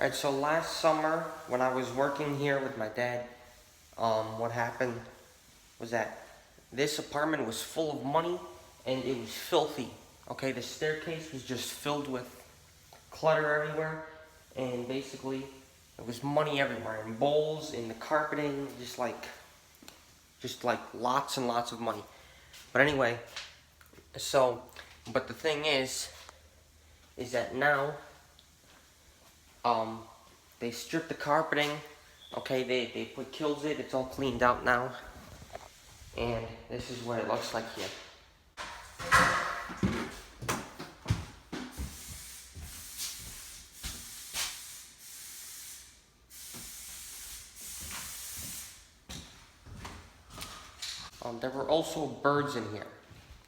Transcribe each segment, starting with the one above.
Alright, so last summer, when I was working here with my dad, what happened was that this apartment was full of money, and it was filthy. Okay, the staircase was just filled with clutter everywhere, and basically, there was money everywhere, in bowls, in the carpeting, just like lots and lots of money. But anyway, but the thing is that now, they stripped the carpeting. Okay, they put Kills-It. It's all cleaned out now, and this is what it looks like here. There were also birds in here.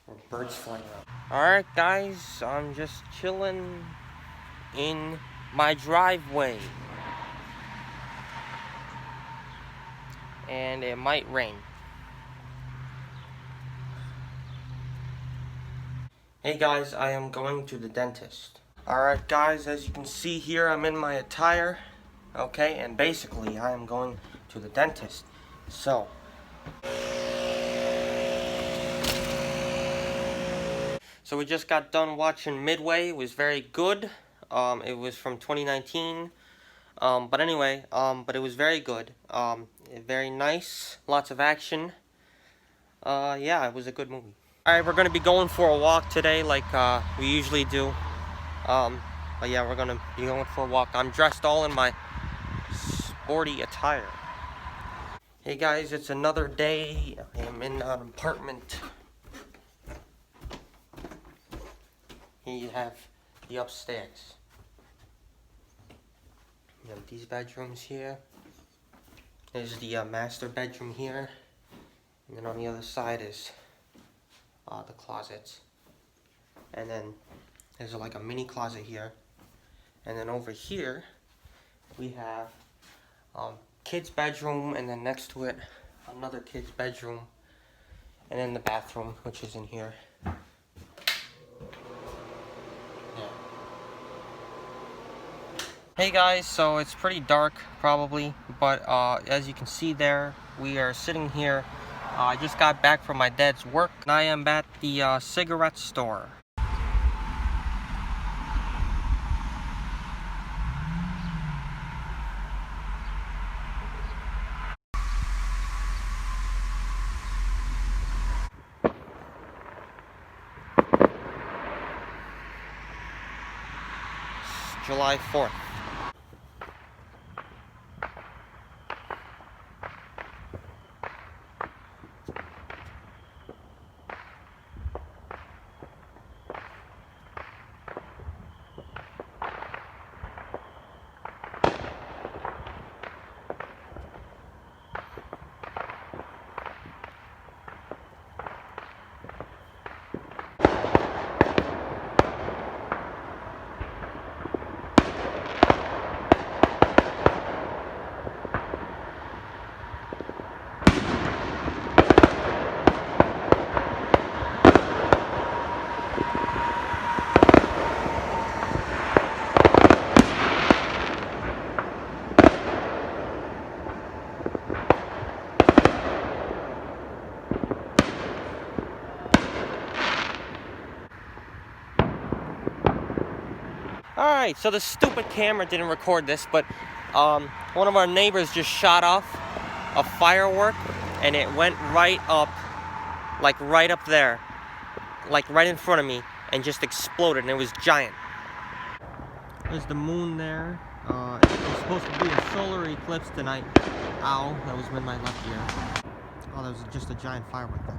There were birds flying around. Alright guys, I'm just chilling in my driveway. And it might rain. Hey guys, I am going to the dentist. Alright guys, as you can see here, I'm in my attire. Okay, and basically I am going to the dentist. So we just got done watching Midway. It was very good. It was from 2019. But anyway, but it was very good. Very nice. Lots of action. Yeah, it was a good movie. Alright, we're going to be going for a walk today like we usually do. But yeah, we're going to be going for a walk. I'm dressed all in my sporty attire. Hey guys, it's another day. I am in an apartment. Here you have the upstairs. You have these bedrooms here. There's the master bedroom here. And then on the other side is the closets. And then there's like a mini closet here. And then over here, we have kid's bedroom, and then next to it, another kid's bedroom. And then the bathroom, which is in here. Hey guys, so it's pretty dark probably, but as you can see there, we are sitting here. I just got back from my dad's work, and I am at the cigarette store. It's July 4th. Alright, so the stupid camera didn't record this, but one of our neighbors just shot off a firework, and it went right up, like right up there, like right in front of me, and just exploded, and it was giant. There's the moon there. It's supposed to be a solar eclipse tonight. Ow, that was with my left ear. Oh, that was just a giant firework there.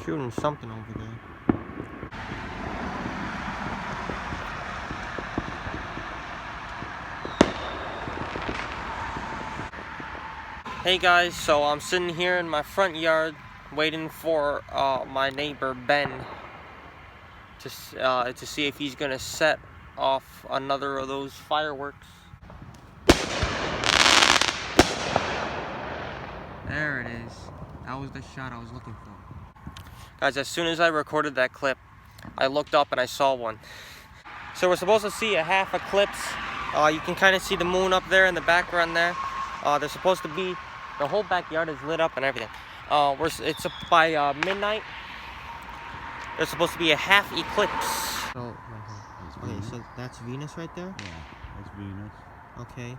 Shooting something over there. Hey guys, so I'm sitting here in my front yard waiting for my neighbor Ben to see if he's gonna set off another of those fireworks. There it is. That was the shot I was looking for. Guys, as soon as I recorded that clip, I looked up and I saw one. So we're supposed to see a half eclipse. You can kind of see the moon up there in the background there. They're supposed to be, the whole backyard is lit up and everything. It's by midnight. There's supposed to be a half eclipse. So, okay, so that's Venus right there? Yeah, that's Venus. Okay.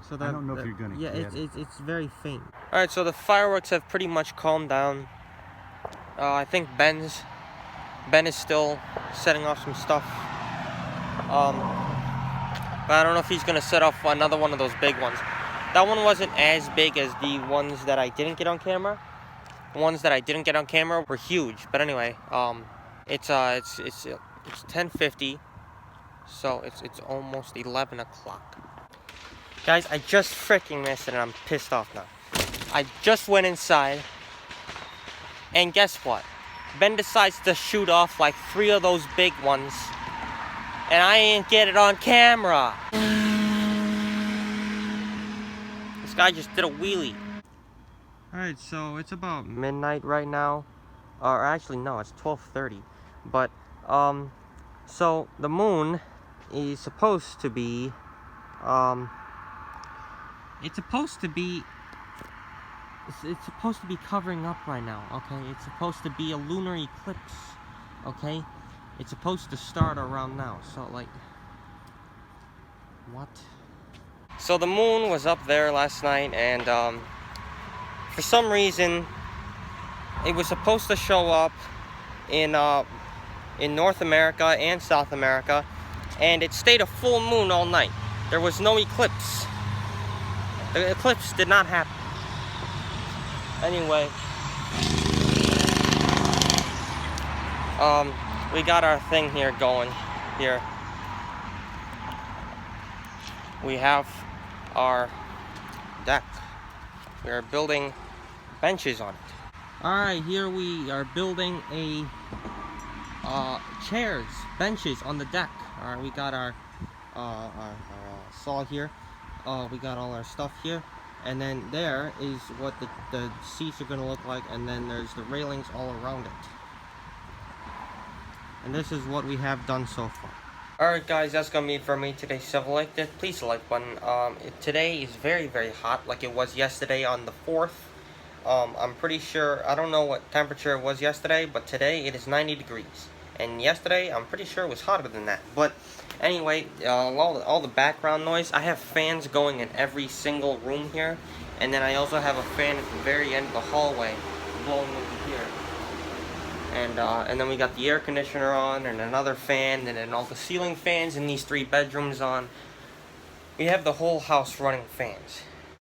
So that, I don't know if you're gonna yeah, get it's very faint. Alright, so the fireworks have pretty much calmed down. I think Ben is still setting off some stuff. But I don't know if he's gonna set off another one of those big ones. That one wasn't as big as the ones that I didn't get on camera. The ones that I didn't get on camera were huge. But anyway, it's 10:50, so it's almost 11 o'clock. Guys, I just freaking missed it and I'm pissed off now. I just went inside, and guess what? Ben decides to shoot off like 3 of those big ones, and I didn't get it on camera. This guy just did a wheelie. Alright, so it's about midnight right now. Or actually, no, it's 12:30. But, so the moon is supposed to be, it's supposed to be covering up right now, okay? It's supposed to be a lunar eclipse, okay? It's supposed to start around now, so like, what? So the moon was up there last night, and for some reason, it was supposed to show up in North America and South America, and it stayed a full moon all night. There was no eclipse. The eclipse did not happen. Anyway, we got our thing here going here. We have our deck. We are building benches on it. Alright, here we are building a chairs, benches on the deck. Alright, we got our saw here. We got all our stuff here, and then there is what the seats are going to look like, and then there's the railings all around it. And this is what we have done so far. Alright guys, that's going to be it for me today. So if you liked it, please hit the like button. Today is very, very hot, like it was yesterday on the 4th. I'm pretty sure, I don't know what temperature it was yesterday, but today it is 90 degrees. And yesterday, I'm pretty sure it was hotter than that. But anyway, all the background noise, I have fans going in every single room here. And then I also have a fan at the very end of the hallway blowing over here. And then we got the air conditioner on, and another fan, and then all the ceiling fans in these 3 bedrooms on. We have the whole house running fans.